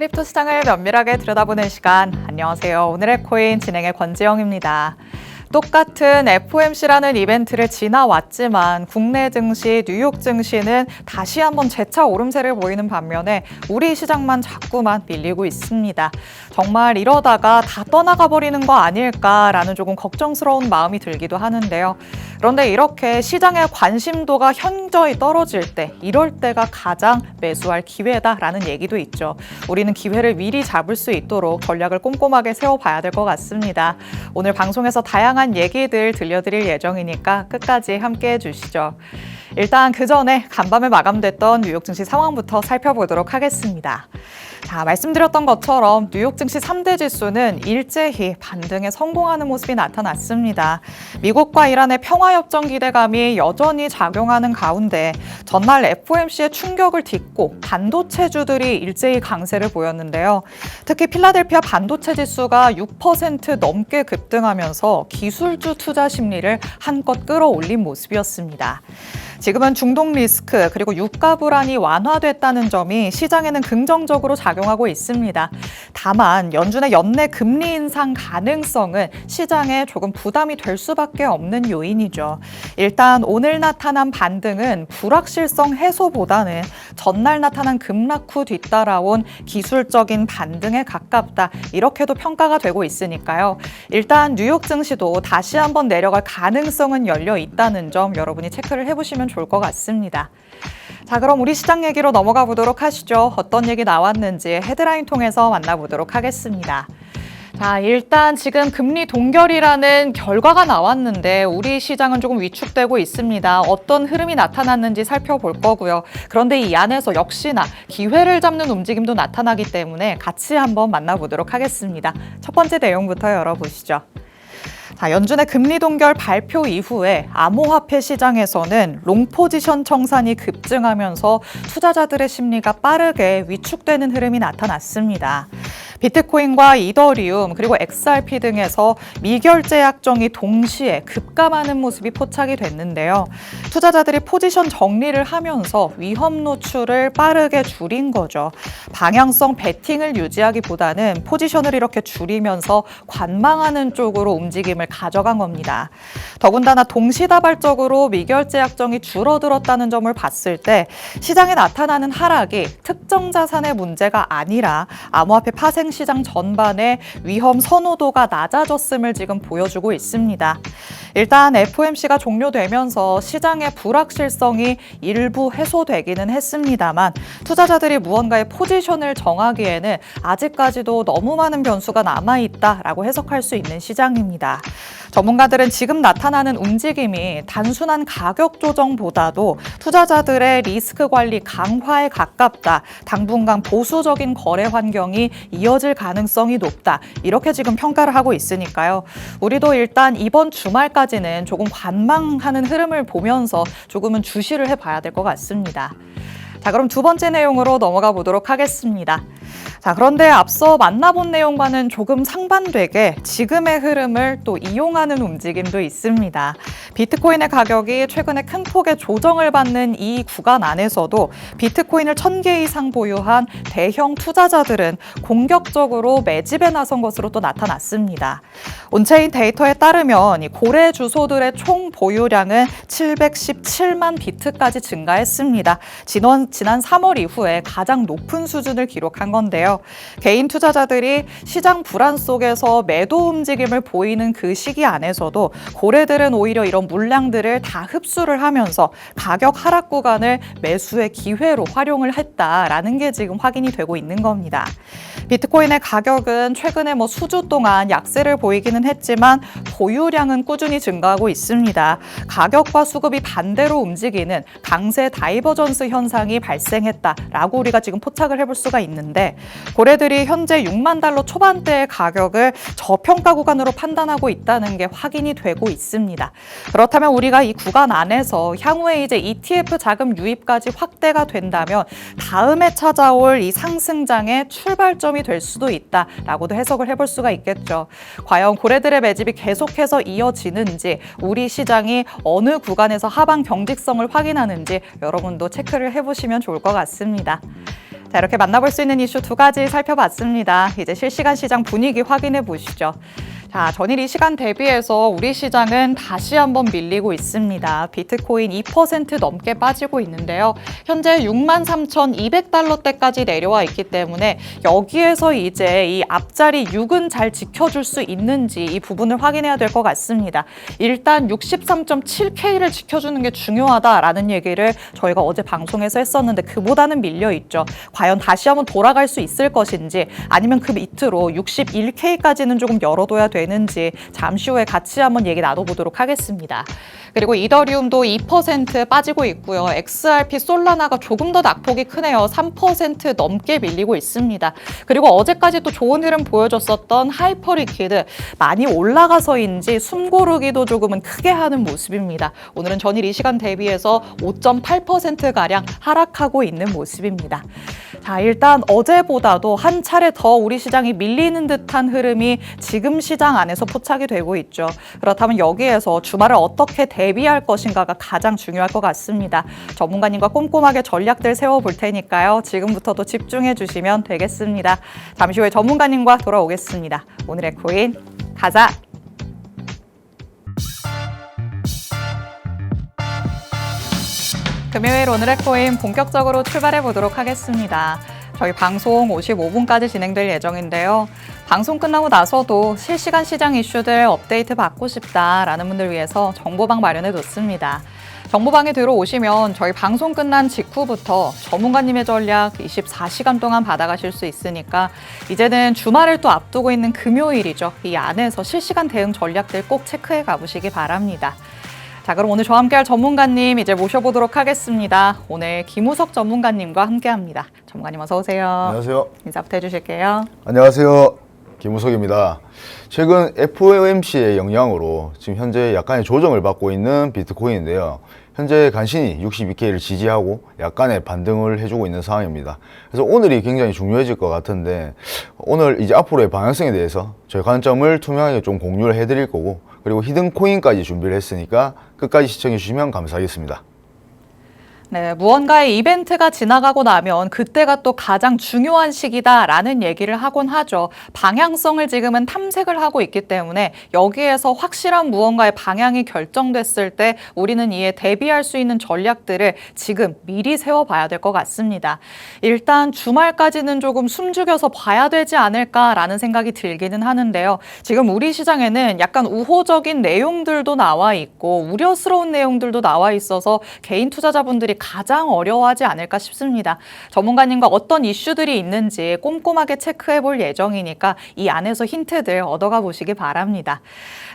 크립토 시장을 면밀하게 들여다보는 시간. 안녕하세요. 오늘의 코인 진행의 권지영입니다. 똑같은 FOMC라는 이벤트를 지나왔지만 국내 증시, 뉴욕 증시는 다시 한번 재차 오름세를 보이는 반면에 우리 시장만 자꾸만 밀리고 있습니다. 정말 이러다가 다 떠나가 버리는 거 아닐까라는 조금 걱정스러운 마음이 들기도 하는데요. 그런데 이렇게 시장의 관심도가 현저히 떨어질 때, 이럴 때가 가장 매수할 기회다라는 얘기도 있죠. 우리는 기회를 미리 잡을 수 있도록 전략을 꼼꼼하게 세워봐야 될 것 같습니다. 오늘 방송에서 다양한 얘기들 들려드릴 예정이니까 끝까지 함께해 주시죠. 일단 그 전에 간밤에 마감됐던 뉴욕 증시 상황부터 살펴보도록 하겠습니다. 자, 말씀드렸던 것처럼 뉴욕 증시 3대 지수는 일제히 반등에 성공하는 모습이 나타났습니다. 미국과 이란의 평화협정 기대감이 여전히 작용하는 가운데 전날 FOMC의 충격을 딛고 반도체주들이 일제히 강세를 보였는데요. 특히 필라델피아 반도체 지수가 6% 넘게 급등하면서 기술주 투자 심리를 한껏 끌어올린 모습이었습니다. 지금은 중동 리스크 그리고 유가 불안이 완화됐다는 점이 시장에는 긍정적으로 작용하고 있습니다. 다만 연준의 연내 금리 인상 가능성은 시장에 조금 부담이 될 수밖에 없는 요인이죠. 일단 오늘 나타난 반등은 불확실성 해소보다는 전날 나타난 급락 후 뒤따라온 기술적인 반등에 가깝다. 이렇게도 평가가 되고 있으니까요. 일단 뉴욕 증시도 다시 한번 내려갈 가능성은 열려 있다는 점 여러분이 체크를 해보시면 좋을 것 같습니다. 자, 그럼 우리 시장 얘기로 넘어가 보도록 하시죠. 어떤 얘기 나왔는지 헤드라인 통해서 만나보도록 하겠습니다. 자, 일단 지금 금리 동결이라는 결과가 나왔는데 우리 시장은 조금 위축되고 있습니다. 어떤 흐름이 나타났는지 살펴볼 거고요. 그런데 이 안에서 역시나 기회를 잡는 움직임도 나타나기 때문에 같이 한번 만나보도록 하겠습니다. 첫 번째 내용부터 열어보시죠. 자, 연준의 금리 동결 발표 이후에 암호화폐 시장에서는 롱 포지션 청산이 급증하면서 투자자들의 심리가 빠르게 위축되는 흐름이 나타났습니다. 비트코인과 이더리움 그리고 XRP 등에서 미결제 약정이 동시에 급감하는 모습이 포착이 됐는데요. 투자자들이 포지션 정리를 하면서 위험 노출을 빠르게 줄인 거죠. 방향성 베팅을 유지하기보다는 포지션을 이렇게 줄이면서 관망하는 쪽으로 움직임을 가져간 겁니다. 더군다나 동시다발적으로 미결제 약정이 줄어들었다는 점을 봤을 때 시장에 나타나는 하락이 특정 자산의 문제가 아니라 암호화폐 파생 시장 전반의 위험 선호도가 낮아졌음을 지금 보여주고 있습니다. 일단 FOMC가 종료되면서 시장의 불확실성이 일부 해소되기는 했습니다만 투자자들이 무언가의 포지션을 정하기에는 아직까지도 너무 많은 변수가 남아있다라고 해석할 수 있는 시장입니다. 전문가들은 지금 나타나는 움직임이 단순한 가격 조정보다도 투자자들의 리스크 관리 강화에 가깝다. 당분간 보수적인 거래 환경이 이어질 가능성이 높다. 이렇게 지금 평가를 하고 있으니까요. 우리도 일단 이번 주말까지는 조금 관망하는 흐름을 보면서 조금은 주시를 해봐야 될 것 같습니다. 자, 그럼 두 번째 내용으로 넘어가 보도록 하겠습니다. 자, 그런데 앞서 만나본 내용과는 조금 상반되게 지금의 흐름을 또 이용하는 움직임도 있습니다. 비트코인의 가격이 최근에 큰 폭의 조정을 받는 이 구간 안에서도 비트코인을 1000개 이상 보유한 대형 투자자들은 공격적으로 매집에 나선 것으로 또 나타났습니다. 온체인 데이터에 따르면 이 고래 주소들의 총 보유량은 717만 비트까지 증가했습니다. 지난 3월 이후에 가장 높은 수준을 기록한 건데요. 개인 투자자들이 시장 불안 속에서 매도 움직임을 보이는 그 시기 안에서도 고래들은 오히려 이런 물량들을 다 흡수를 하면서 가격 하락 구간을 매수의 기회로 활용을 했다라는 게 지금 확인이 되고 있는 겁니다. 비트코인의 가격은 최근에 수주 동안 약세를 보이기는 했지만 보유량은 꾸준히 증가하고 있습니다. 가격과 수급이 반대로 움직이는 강세 다이버전스 현상이 발생했다라고 우리가 지금 포착을 해볼 수가 있는데 고래들이 현재 6만 달러 초반대의 가격을 저평가 구간으로 판단하고 있다는 게 확인이 되고 있습니다. 그렇다면 우리가 이 구간 안에서 향후에 이제 ETF 자금 유입까지 확대가 된다면 다음에 찾아올 이 상승장의 출발점이 될 수도 있다라고도 해석을 해볼 수가 있겠죠. 과연 고래들의 매집이 계속해서 이어지는지 우리 시장이 어느 구간에서 하방 경직성을 확인하는지 여러분도 체크를 해보시면 좋을 것 같습니다. 자, 이렇게 만나볼 수 있는 이슈 두 가지 살펴봤습니다. 이제 실시간 시장 분위기 확인해 보시죠. 자, 전일 이 시간 대비해서 우리 시장은 다시 한번 밀리고 있습니다. 비트코인 2% 넘게 빠지고 있는데요. 현재 63,200달러대까지 내려와 있기 때문에 여기에서 이제 이 앞자리 6은 잘 지켜줄 수 있는지 이 부분을 확인해야 될 것 같습니다. 일단 63.7K를 지켜주는 게 중요하다라는 얘기를 저희가 어제 방송에서 했었는데 그보다는 밀려 있죠. 과연 다시 한번 돌아갈 수 있을 것인지 아니면 그 밑으로 61K까지는 조금 열어둬야 되는지 잠시 후에 같이 한번 얘기 나눠보도록 하겠습니다. 그리고 이더리움도 2% 빠지고 있고요. XRP 솔라나가 조금 더 낙폭이 크네요. 3% 넘게 밀리고 있습니다. 그리고 어제까지 또 좋은 흐름 보여줬었던 하이퍼리퀴드 많이 올라가서인지 숨고르기도 조금은 크게 하는 모습입니다. 오늘은 전일 이 시간 대비해서 5.8%가량 하락하고 있는 모습입니다. 자, 일단 어제보다도 한 차례 더 우리 시장이 밀리는 듯한 흐름이 지금 시장 안에서 포착이 되고 있죠. 그렇다면 여기에서 주말을 어떻게 대비할 것인가가 가장 중요할 것 같습니다. 전문가님과 꼼꼼하게 전략들 세워볼 테니까요. 지금부터도 집중해 주시면 되겠습니다. 잠시 후에 전문가님과 돌아오겠습니다. 오늘의 코인 가자! 금요일 오늘의 코인 본격적으로 출발해 보도록 하겠습니다. 저희 방송 55분까지 진행될 예정인데요. 방송 끝나고 나서도 실시간 시장 이슈들 업데이트 받고 싶다라는 분들 위해서 정보방 마련해 뒀습니다. 정보방에 들어오시면 저희 방송 끝난 직후부터 전문가님의 전략 24시간 동안 받아가실 수 있으니까 이제는 주말을 또 앞두고 있는 금요일이죠. 이 안에서 실시간 대응 전략들 꼭 체크해 가보시기 바랍니다. 자, 그럼 오늘 저와 함께할 전문가님 이제 모셔보도록 하겠습니다. 오늘 김우석 전문가님과 함께합니다. 전문가님 어서 오세요. 안녕하세요. 인사부터 해주실게요. 안녕하세요. 김우석입니다. 최근 FOMC의 영향으로 지금 현재 약간의 조정을 받고 있는 비트코인인데요. 현재 간신히 62K를 지지하고 약간의 반등을 해주고 있는 상황입니다. 그래서 오늘이 굉장히 중요해질 것 같은데 오늘 이제 앞으로의 방향성에 대해서 저희 관점을 투명하게 좀 공유를 해드릴 거고 그리고 히든코인까지 준비를 했으니까 끝까지 시청해 주시면 감사하겠습니다. 네, 무언가의 이벤트가 지나가고 나면 그때가 또 가장 중요한 시기다라는 얘기를 하곤 하죠. 방향성을 지금은 탐색을 하고 있기 때문에 여기에서 확실한 무언가의 방향이 결정됐을 때 우리는 이에 대비할 수 있는 전략들을 지금 미리 세워봐야 될 것 같습니다. 일단 주말까지는 조금 숨죽여서 봐야 되지 않을까라는 생각이 들기는 하는데요. 지금 우리 시장에는 약간 우호적인 내용들도 나와 있고 우려스러운 내용들도 나와 있어서 개인 투자자분들이 가장 어려워하지 않을까 싶습니다. 전문가님과 어떤 이슈들이 있는지 꼼꼼하게 체크해 볼 예정이니까 이 안에서 힌트들 얻어가 보시기 바랍니다.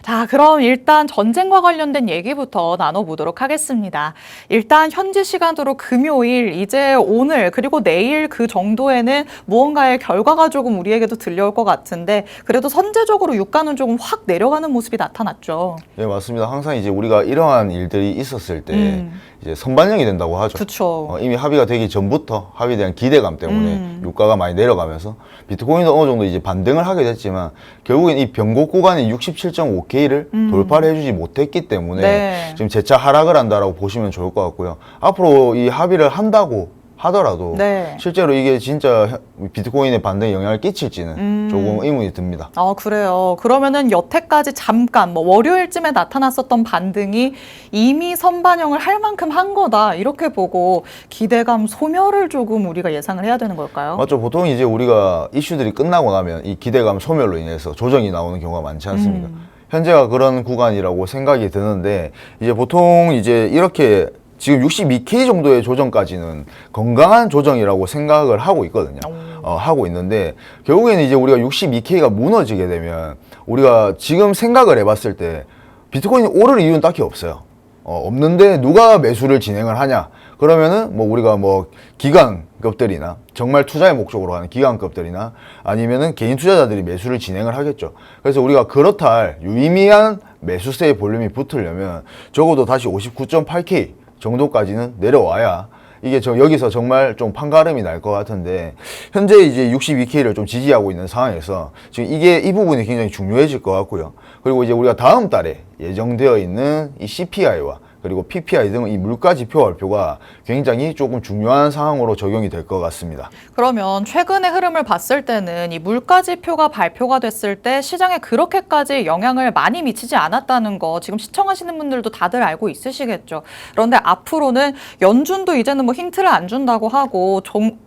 자, 그럼 일단 전쟁과 관련된 얘기부터 나눠보도록 하겠습니다. 일단 현지 시간으로 금요일, 이제 오늘 그리고 내일 그 정도에는 무언가의 결과가 조금 우리에게도 들려올 것 같은데 그래도 선제적으로 유가는 조금 확 내려가는 모습이 나타났죠. 네, 맞습니다. 항상 이제 우리가 이러한 일들이 있었을 때 이제 선반영이 된다고 하죠. 그렇죠. 이미 합의가 되기 전부터 합의에 대한 기대감 때문에 유가가 많이 내려가면서 비트코인도 어느 정도 이제 반등을 하게 됐지만 결국엔 이 변곡 구간인 67.5K를 돌파를 해주지 못했기 때문에 네. 지금 재차 하락을 한다라고 보시면 좋을 것 같고요. 앞으로 이 합의를 한다고 하더라도 네. 실제로 이게 진짜 비트코인에 반등에 영향을 끼칠지는 조금 의문이 듭니다. 아, 그래요. 그러면은 여태까지 잠깐 뭐 월요일쯤에 나타났었던 반등이 이미 선반영을 할 만큼 한 거다 이렇게 보고 기대감 소멸을 조금 우리가 예상을 해야 되는 걸까요? 맞죠. 보통 이제 우리가 이슈들이 끝나고 나면 이 기대감 소멸로 인해서 조정이 나오는 경우가 많지 않습니까? 현재가 그런 구간이라고 생각이 드는데 이제 보통 이제 이렇게 지금 62K 정도의 조정까지는 건강한 조정이라고 생각을 하고 있거든요. 하고 있는데 결국에는 이제 우리가 62K가 무너지게 되면 우리가 지금 생각을 해봤을 때 비트코인이 오를 이유는 딱히 없어요. 없는데 누가 매수를 진행을 하냐? 그러면은 뭐 우리가 뭐 기관급들이나 정말 투자의 목적으로 하는 기관급들이나 아니면은 개인 투자자들이 매수를 진행을 하겠죠. 그래서 우리가 그렇다 할 유의미한 매수세의 볼륨이 붙으려면 적어도 다시 59.8K 정도까지는 내려와야 이게 여기서 정말 좀 판가름이 날 것 같은데 현재 이제 62K를 좀 지지하고 있는 상황에서 지금 이 부분이 굉장히 중요해질 것 같고요. 그리고 이제 우리가 다음 달에 예정되어 있는 이 CPI와 그리고 PPI 등 이 물가 지표 발표가 굉장히 조금 중요한 상황으로 적용이 될 것 같습니다. 그러면 최근의 흐름을 봤을 때는 이 물가 지표가 발표가 됐을 때 시장에 그렇게까지 영향을 많이 미치지 않았다는 거 지금 시청하시는 분들도 다들 알고 있으시겠죠. 그런데 앞으로는 연준도 이제는 뭐 힌트를 안 준다고 하고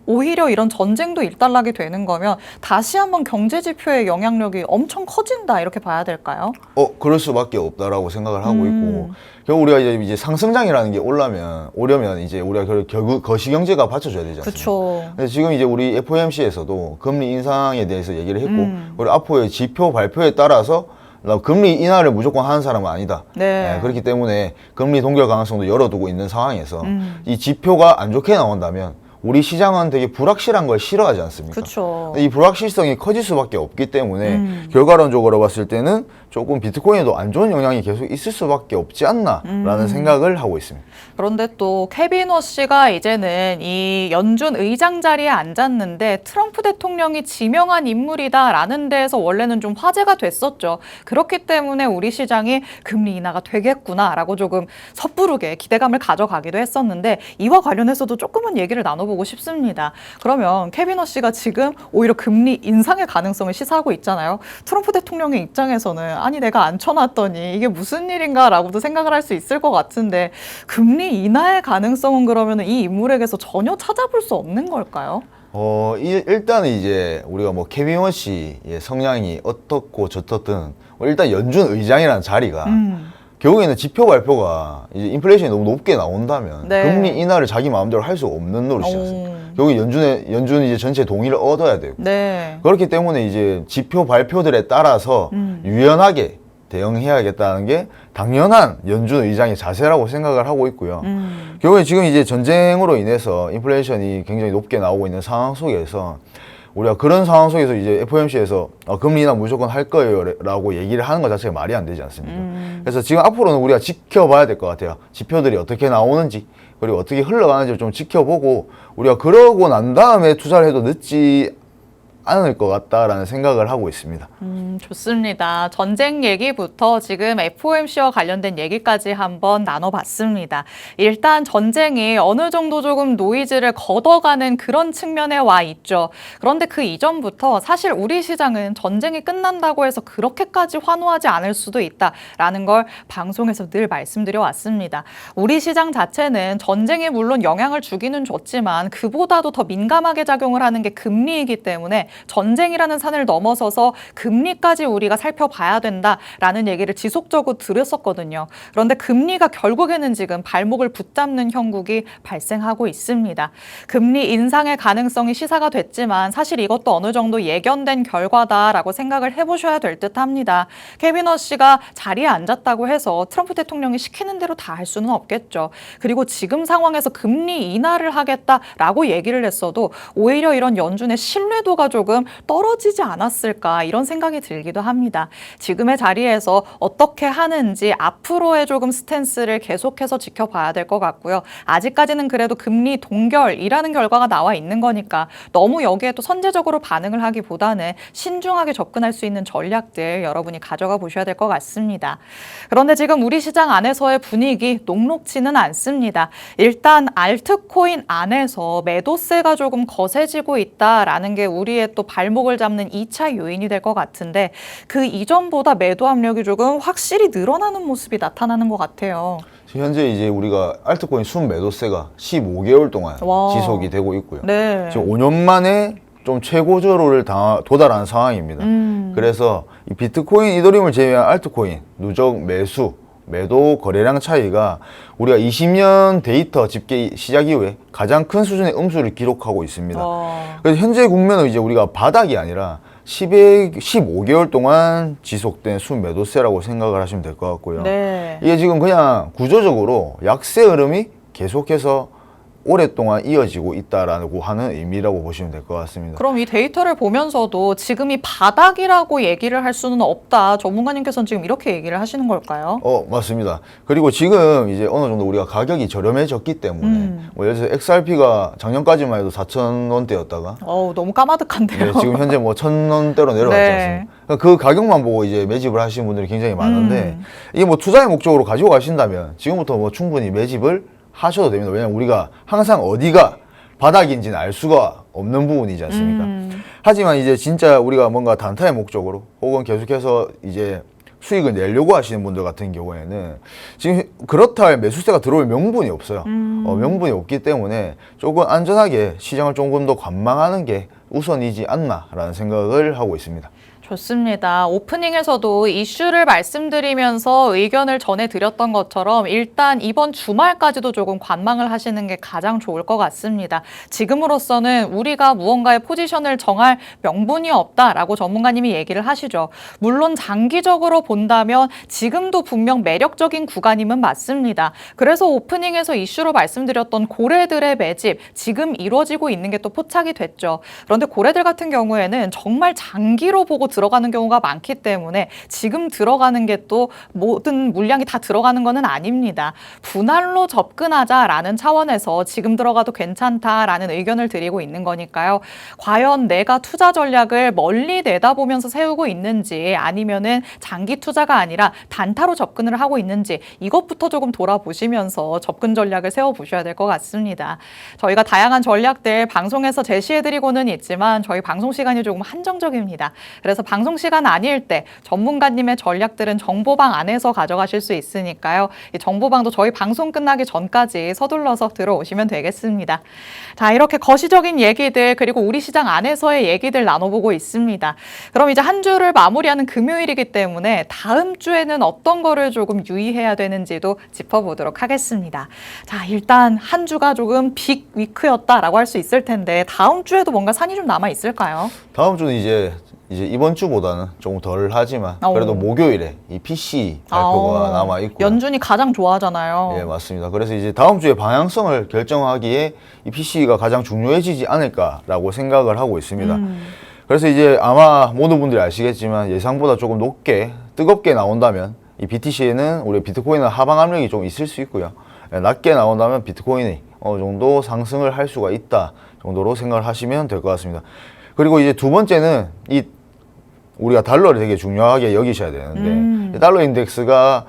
오히려 이런 전쟁도 일단락이 되는 거면 다시 한번 경제 지표의 영향력이 엄청 커진다 이렇게 봐야 될까요? 그럴 수밖에 없다라고 생각을 하고 있고, 결국 우리가 이제 상승장이라는 게 오려면 이제 우리가 결국 거시경제가 받쳐줘야 되지 않습니까? 그렇죠. 지금 이제 우리 FOMC에서도 금리 인상에 대해서 얘기를 했고, 그리고 앞으로의 지표 발표에 따라서 금리 인하를 무조건 하는 사람은 아니다. 네. 그렇기 때문에 금리 동결 가능성도 열어두고 있는 상황에서 이 지표가 안 좋게 나온다면 우리 시장은 되게 불확실한 걸 싫어하지 않습니까? 그렇죠. 이 불확실성이 커질 수밖에 없기 때문에 결과론적으로 봤을 때는 조금 비트코인에도 안 좋은 영향이 계속 있을 수밖에 없지 않나라는 생각을 하고 있습니다. 그런데 또 케빈 워시가 이제는 이 연준 의장 자리에 앉았는데 트럼프 대통령이 지명한 인물이다라는 데에서 원래는 좀 화제가 됐었죠. 그렇기 때문에 우리 시장이 금리 인하가 되겠구나라고 조금 섣부르게 기대감을 가져가기도 했었는데 이와 관련해서도 조금은 얘기를 나눠보고 싶습니다. 그러면 케빈 워시가 지금 오히려 금리 인상의 가능성을 시사하고 있잖아요. 트럼프 대통령의 입장에서는 아니 내가 앉혀놨더니 이게 무슨 일인가라고도 생각을 할 수 있을 것 같은데 금리 인하의 가능성은 그러면 이 인물에게서 전혀 찾아볼 수 없는 걸까요? 일단은 이제 우리가 뭐 케빈 워시의 성향이 어떻고 저떻든 일단 연준 의장이라는 자리가 결국에는 지표 발표가 이제 인플레이션이 너무 높게 나온다면 네. 금리 인하를 자기 마음대로 할 수 없는 노릇이지 않습니까? 결국 연준은 이제 전체 동의를 얻어야 되고 네. 그렇기 때문에 이제 지표 발표들에 따라서 유연하게 대응해야겠다는 게 당연한 연준 의장의 자세라고 생각을 하고 있고요. 결국에 지금 이제 전쟁으로 인해서 인플레이션이 굉장히 높게 나오고 있는 상황 속에서 우리가 그런 상황 속에서 이제 FOMC에서 금리 인하 무조건 할 거예요 라고 얘기를 하는 것 자체가 말이 안 되지 않습니까? 그래서 지금 앞으로는 우리가 지켜봐야 될 것 같아요. 지표들이 어떻게 나오는지 그리고 어떻게 흘러가는지 좀 지켜보고 우리가 그러고 난 다음에 투자를 해도 늦지 않을 것 같다라는 생각을 하고 있습니다. 좋습니다. 전쟁 얘기부터 지금 FOMC와 관련된 얘기까지 한번 나눠봤습니다. 일단 전쟁이 어느 정도 조금 노이즈를 걷어가는 그런 측면에 와 있죠. 그런데 그 이전부터 사실 우리 시장은 전쟁이 끝난다고 해서 그렇게까지 환호하지 않을 수도 있다라는 걸 방송에서 늘 말씀드려 왔습니다. 우리 시장 자체는 전쟁이 물론 영향을 주기는 줬지만 그보다도 더 민감하게 작용을 하는 게 금리이기 때문에 전쟁이라는 산을 넘어서서 금리까지 우리가 살펴봐야 된다라는 얘기를 지속적으로 드렸었거든요. 그런데 금리가 결국에는 지금 발목을 붙잡는 형국이 발생하고 있습니다. 금리 인상의 가능성이 시사가 됐지만 사실 이것도 어느 정도 예견된 결과다라고 생각을 해보셔야 될 듯합니다. 케빈 워시가 자리에 앉았다고 해서 트럼프 대통령이 시키는 대로 다 할 수는 없겠죠. 그리고 지금 상황에서 금리 인하를 하겠다라고 얘기를 했어도 오히려 이런 연준의 신뢰도가 조금 떨어지지 않았을까 이런 생각이 들기도 합니다. 지금의 자리에서 어떻게 하는지 앞으로의 조금 스탠스를 계속해서 지켜봐야 될 것 같고요. 아직까지는 그래도 금리 동결이라는 결과가 나와 있는 거니까 너무 여기에 또 선제적으로 반응을 하기보다는 신중하게 접근할 수 있는 전략들 여러분이 가져가 보셔야 될 것 같습니다. 그런데 지금 우리 시장 안에서의 분위기 녹록지는 않습니다. 일단 알트코인 안에서 매도세가 조금 거세지고 있다라는 게 우리의 또 발목을 잡는 2차 요인이 될 것 같은데 그 이전보다 매도 압력이 조금 확실히 늘어나는 모습이 나타나는 것 같아요. 현재 이제 우리가 알트코인 순 매도세가 15개월 동안 와. 지속이 되고 있고요. 네. 지금 5년 만에 좀 최고조를 도달한 상황입니다. 그래서 이 비트코인, 이더리움을 제외한 알트코인 누적 매도 거래량 차이가 우리가 20년 데이터 집계 시작 이후에 가장 큰 수준의 음수를 기록하고 있습니다. 그래서 현재 국면은 이제 우리가 바닥이 아니라 15개월 동안 지속된 순매도세라고 생각을 하시면 될 것 같고요. 네. 이게 지금 그냥 구조적으로 약세 흐름이 계속해서 오랫동안 이어지고 있다라고 하는 의미라고 보시면 될 것 같습니다. 그럼 이 데이터를 보면서도 지금이 바닥이라고 얘기를 할 수는 없다. 전문가님께서는 지금 이렇게 얘기를 하시는 걸까요? 맞습니다. 그리고 지금 이제 어느 정도 우리가 가격이 저렴해졌기 때문에 뭐 예를 들어서 XRP가 작년까지만 해도 4,000원대였다가 너무 까마득한데요. 네, 지금 현재 뭐 1,000원대로 내려갔지 네. 않습니까? 그 가격만 보고 이제 매집을 하시는 분들이 굉장히 많은데 이게 뭐 투자의 목적으로 가지고 가신다면 지금부터 뭐 충분히 매집을 하셔도 됩니다. 왜냐면 우리가 항상 어디가 바닥인지는 알 수가 없는 부분이지 않습니까? 하지만 이제 진짜 우리가 뭔가 단타의 목적으로 혹은 계속해서 이제 수익을 내려고 하시는 분들 같은 경우에는 지금 그렇다 할 매수세가 들어올 명분이 없어요. 명분이 없기 때문에 조금 안전하게 시장을 조금 더 관망하는 게 우선이지 않나라는 생각을 하고 있습니다. 좋습니다. 오프닝에서도 이슈를 말씀드리면서 의견을 전해드렸던 것처럼 일단 이번 주말까지도 조금 관망을 하시는 게 가장 좋을 것 같습니다. 지금으로서는 우리가 무언가의 포지션을 정할 명분이 없다라고 전문가님이 얘기를 하시죠. 물론 장기적으로 본다면 지금도 분명 매력적인 구간임은 맞습니다. 그래서 오프닝에서 이슈로 말씀드렸던 고래들의 매집, 지금 이루어지고 있는 게 또 포착이 됐죠. 그런데 고래들 같은 경우에는 정말 장기로 보고 들어가는 경우가 많기 때문에 지금 들어가는 게 또 모든 물량이 다 들어가는 거는 아닙니다. 분할로 접근하자라는 차원에서 지금 들어가도 괜찮다라는 의견을 드리고 있는 거니까요. 과연 내가 투자 전략을 멀리 내다보면서 세우고 있는지 아니면은 장기 투자가 아니라 단타로 접근을 하고 있는지 이것부터 조금 돌아보시면서 접근 전략을 세워보셔야 될 것 같습니다. 저희가 다양한 전략들 방송에서 제시해드리고는 있지만 저희 방송 시간이 조금 한정적입니다. 그래서 방송 시간 아닐 때 전문가님의 전략들은 정보방 안에서 가져가실 수 있으니까요. 이 정보방도 저희 방송 끝나기 전까지 서둘러서 들어오시면 되겠습니다. 자, 이렇게 거시적인 얘기들 그리고 우리 시장 안에서의 얘기들 나눠보고 있습니다. 그럼 이제 한 주를 마무리하는 금요일이기 때문에 다음 주에는 어떤 거를 조금 유의해야 되는지도 짚어보도록 하겠습니다. 자, 일단 한 주가 조금 빅 위크였다라고 할 수 있을 텐데 다음 주에도 뭔가 산이 좀 남아 있을까요? 다음 주는 이제 이번 주보다는 조금 덜 하지만 그래도 목요일에 이 PC 발표가 남아 있고 연준이 가장 좋아하잖아요. 예, 맞습니다. 그래서 이제 다음 주에 방향성을 결정하기에 이 PC가 가장 중요해지지 않을까라고 생각을 하고 있습니다. 그래서 이제 아마 모든 분들이 아시겠지만 예상보다 조금 높게 뜨겁게 나온다면 이 BTC에는 우리 비트코인은 하방 압력이 좀 있을 수 있고요. 예, 낮게 나온다면 비트코인이 어느 정도 상승을 할 수가 있다 정도로 생각을 하시면 될 것 같습니다. 그리고 이제 두 번째는 이 우리가 달러를 되게 중요하게 여기셔야 되는데 이 달러 인덱스가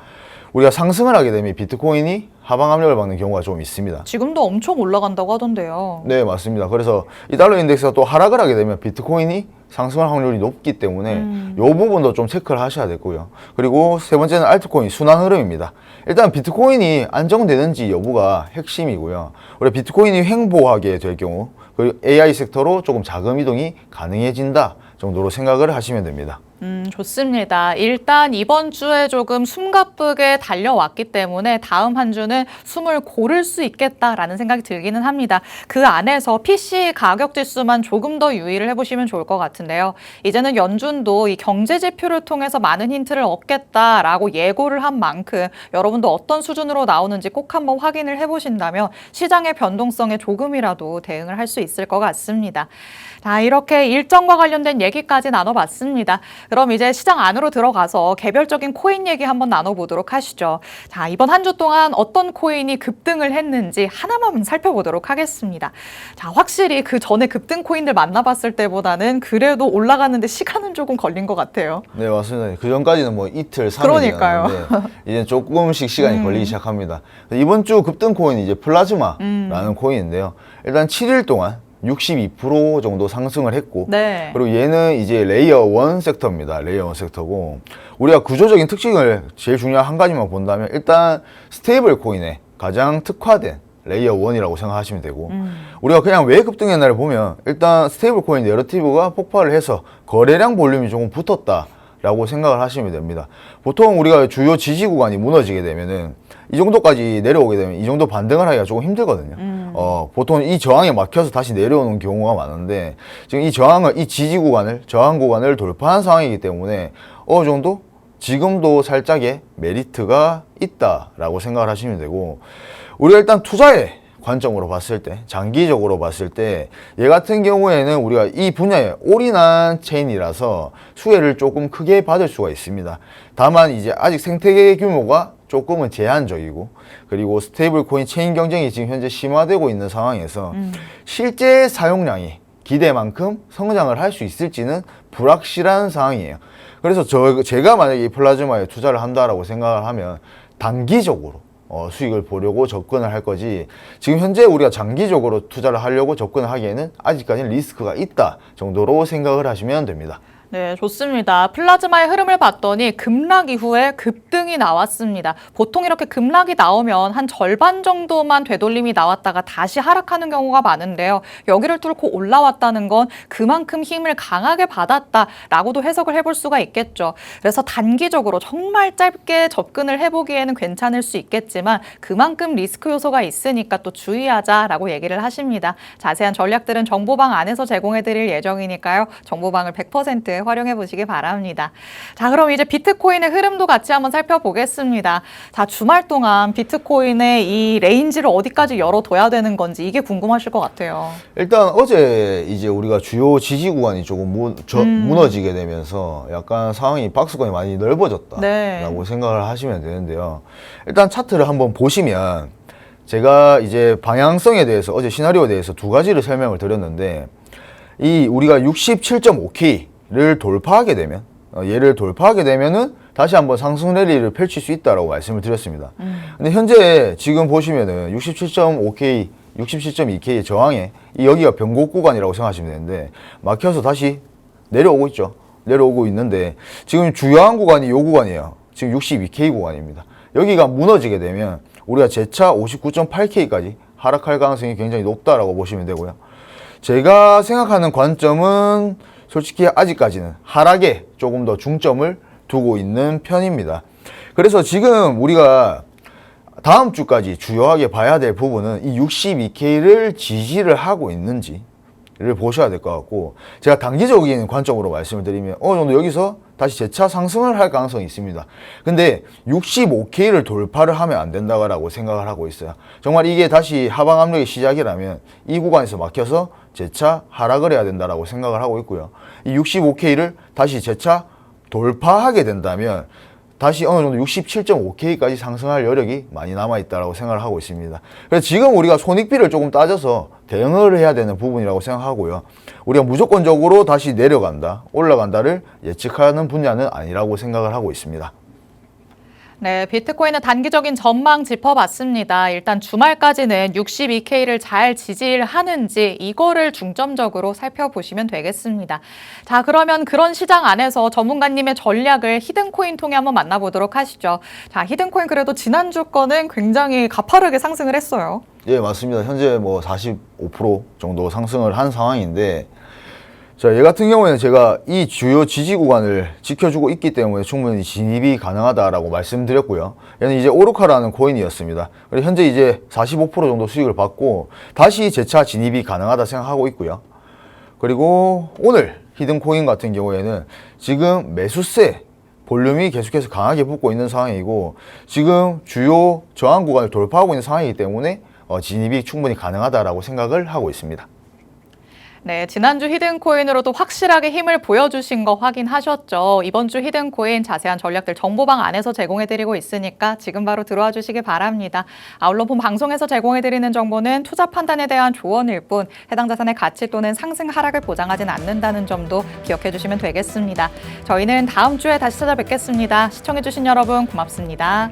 우리가 상승을 하게 되면 비트코인이 하방 압력을 받는 경우가 좀 있습니다. 지금도 엄청 올라간다고 하던데요. 네, 맞습니다. 그래서 이 달러 인덱스가 또 하락을 하게 되면 비트코인이 상승할 확률이 높기 때문에 이 부분도 좀 체크를 하셔야 되고요. 그리고 세 번째는 알트코인 순환 흐름입니다. 일단 비트코인이 안정되는지 여부가 핵심이고요. 우리 비트코인이 횡보하게 될 경우 그리고 AI 섹터로 조금 자금 이동이 가능해진다 정도로 생각을 하시면 됩니다. 좋습니다. 일단 이번 주에 조금 숨가쁘게 달려왔기 때문에 다음 한 주는 숨을 고를 수 있겠다라는 생각이 들기는 합니다. 그 안에서 PC 가격 지수만 조금 더 유의를 해보시면 좋을 것 같은데요. 이제는 연준도 이 경제 지표를 통해서 많은 힌트를 얻겠다라고 예고를 한 만큼 여러분도 어떤 수준으로 나오는지 꼭 한번 확인을 해보신다면 시장의 변동성에 조금이라도 대응을 할 수 있을 것 같습니다. 자, 이렇게 일정과 관련된 얘기까지 나눠봤습니다. 그럼 이제 시장 안으로 들어가서 개별적인 코인 얘기 한번 나눠보도록 하시죠. 자, 이번 한 주 동안 어떤 코인이 급등을 했는지 하나만 살펴보도록 하겠습니다. 자, 확실히 그 전에 급등 코인들 만나봤을 때보다는 그래도 올라가는데 시간은 조금 걸린 것 같아요. 네, 맞습니다. 그 전까지는 뭐 이틀, 3일이었는데 그러니까요. 이제 조금씩 시간이 걸리기 시작합니다. 이번 주 급등 코인이 이제 플라즈마라는 코인인데요. 일단 7일 동안 62% 정도 상승을 했고 네. 그리고 얘는 이제 레이어 1 섹터입니다. 레이어 1 섹터고 우리가 구조적인 특징을 제일 중요한 한 가지만 본다면 일단 스테이블 코인에 가장 특화된 레이어 1이라고 생각하시면 되고 우리가 그냥 왜 급등했나를 보면 일단 스테이블 코인 내러티브가 폭발을 해서 거래량 볼륨이 조금 붙었다 라고 생각을 하시면 됩니다. 보통 우리가 주요 지지 구간이 무너지게 되면은 이 정도까지 내려오게 되면 이 정도 반등을 하기가 조금 힘들거든요. 보통 이 저항에 막혀서 다시 내려오는 경우가 많은데 지금 이 지지 구간을, 저항 구간을 돌파한 상황이기 때문에 어느 정도 지금도 살짝의 메리트가 있다라고 생각을 하시면 되고 우리가 일단 투자에 관점으로 봤을 때, 장기적으로 봤을 때 얘 같은 경우에는 우리가 이 분야에 올인한 체인이라서 수혜를 조금 크게 받을 수가 있습니다. 다만 이제 아직 생태계 규모가 조금은 제한적이고, 그리고 스테이블 코인 체인 경쟁이 지금 현재 심화되고 있는 상황에서 실제 사용량이 기대만큼 성장을 할 수 있을지는 불확실한 상황이에요. 그래서 제가 만약에 이 플라즈마에 투자를 한다라고 생각을 하면 단기적으로 수익을 보려고 접근을 할 거지, 지금 현재 우리가 장기적으로 투자를 하려고 접근을 하기에는 아직까지는 리스크가 있다 정도로 생각을 하시면 됩니다. 네, 좋습니다. 플라즈마의 흐름을 봤더니 급락 이후에 급등이 나왔습니다. 보통 이렇게 급락이 나오면 한 절반 정도만 되돌림이 나왔다가 다시 하락하는 경우가 많은데요. 여기를 뚫고 올라왔다는 건 그만큼 힘을 강하게 받았다라고도 해석을 해볼 수가 있겠죠. 그래서 단기적으로 정말 짧게 접근을 해보기에는 괜찮을 수 있겠지만 그만큼 리스크 요소가 있으니까 또 주의하자라고 얘기를 하십니다. 자세한 전략들은 정보방 안에서 제공해드릴 예정이니까요. 정보방을 100% 활용해 보시기 바랍니다. 자, 그럼 이제 비트코인의 흐름도 같이 한번 살펴보겠습니다. 자, 주말 동안 비트코인의 이 레인지를 어디까지 열어둬야 되는 건지 이게 궁금하실 것 같아요. 일단 어제 이제 우리가 주요 지지 구간이 조금 무너지게 되면서 약간 상황이 박스권이 많이 넓어졌다라고 네. 생각을 하시면 되는데요. 일단 차트를 한번 보시면 제가 이제 방향성에 대해서 어제 시나리오에 대해서 두 가지를 설명을 드렸는데, 이 우리가 67.5K를 돌파하게 되면 얘를 돌파하게 되면은 다시 한번 상승 랠리를 펼칠 수 있다라고 말씀을 드렸습니다. 근데 현재 지금 보시면은 67.5K, 67.2K의 저항에 여기가 변곡 구간이라고 생각하시면 되는데 막혀서 다시 내려오고 있죠. 내려오고 있는데 지금 주요한 구간이 이 구간이에요. 지금 62K 구간입니다. 여기가 무너지게 되면 우리가 재차 59.8K까지 하락할 가능성이 굉장히 높다라고 보시면 되고요. 제가 생각하는 관점은 솔직히 아직까지는 하락에 조금 더 중점을 두고 있는 편입니다. 그래서 지금 우리가 다음 주까지 주요하게 봐야 될 부분은 이 62K를 지지를 하고 있는지를 보셔야 될 것 같고, 제가 단기적인 관점으로 말씀을 드리면 어느 정도 여기서 다시 재차 상승을 할 가능성이 있습니다. 근데 65K를 돌파를 하면 안 된다고 생각을 하고 있어요. 정말 이게 다시 하방 압력의 시작이라면 이 구간에서 막혀서 재차 하락을 해야 된다고 생각을 하고 있고요. 이 65K를 다시 재차 돌파하게 된다면 다시 어느 정도 67.5K까지 상승할 여력이 많이 남아있다고 생각을 하고 있습니다. 그래서 지금 우리가 손익비를 조금 따져서 대응을 해야 되는 부분이라고 생각하고요. 우리가 무조건적으로 다시 내려간다, 올라간다를 예측하는 분야는 아니라고 생각을 하고 있습니다. 네, 비트코인의 단기적인 전망 짚어봤습니다. 일단 주말까지는 62K를 잘 지지하는지 이거를 중점적으로 살펴보시면 되겠습니다. 자, 그러면 그런 시장 안에서 전문가님의 전략을 히든코인 통해 한번 만나보도록 하시죠. 자, 히든코인 그래도 지난주 거는 굉장히 가파르게 상승을 했어요. 예, 맞습니다. 현재 뭐 45% 정도 상승을 한 상황인데, 자, 얘 같은 경우에는 제가 이 주요 지지 구간을 지켜주고 있기 때문에 충분히 진입이 가능하다라고 말씀드렸고요. 얘는 이제 오르카라는 코인이었습니다. 그리고 현재 이제 45% 정도 수익을 받고 다시 재차 진입이 가능하다 생각하고 있고요. 그리고 오늘 히든코인 같은 경우에는 지금 매수세 볼륨이 계속해서 강하게 붙고 있는 상황이고, 지금 주요 저항 구간을 돌파하고 있는 상황이기 때문에 진입이 충분히 가능하다라고 생각을 하고 있습니다. 네, 지난주 히든코인으로도 확실하게 힘을 보여주신 거 확인하셨죠? 이번 주 히든코인 자세한 전략들 정보방 안에서 제공해드리고 있으니까 지금 바로 들어와 주시기 바랍니다. 아울러 본 방송에서 제공해드리는 정보는 투자 판단에 대한 조언일 뿐 해당 자산의 가치 또는 상승 하락을 보장하진 않는다는 점도 기억해 주시면 되겠습니다. 저희는 다음 주에 다시 찾아뵙겠습니다. 시청해주신 여러분 고맙습니다.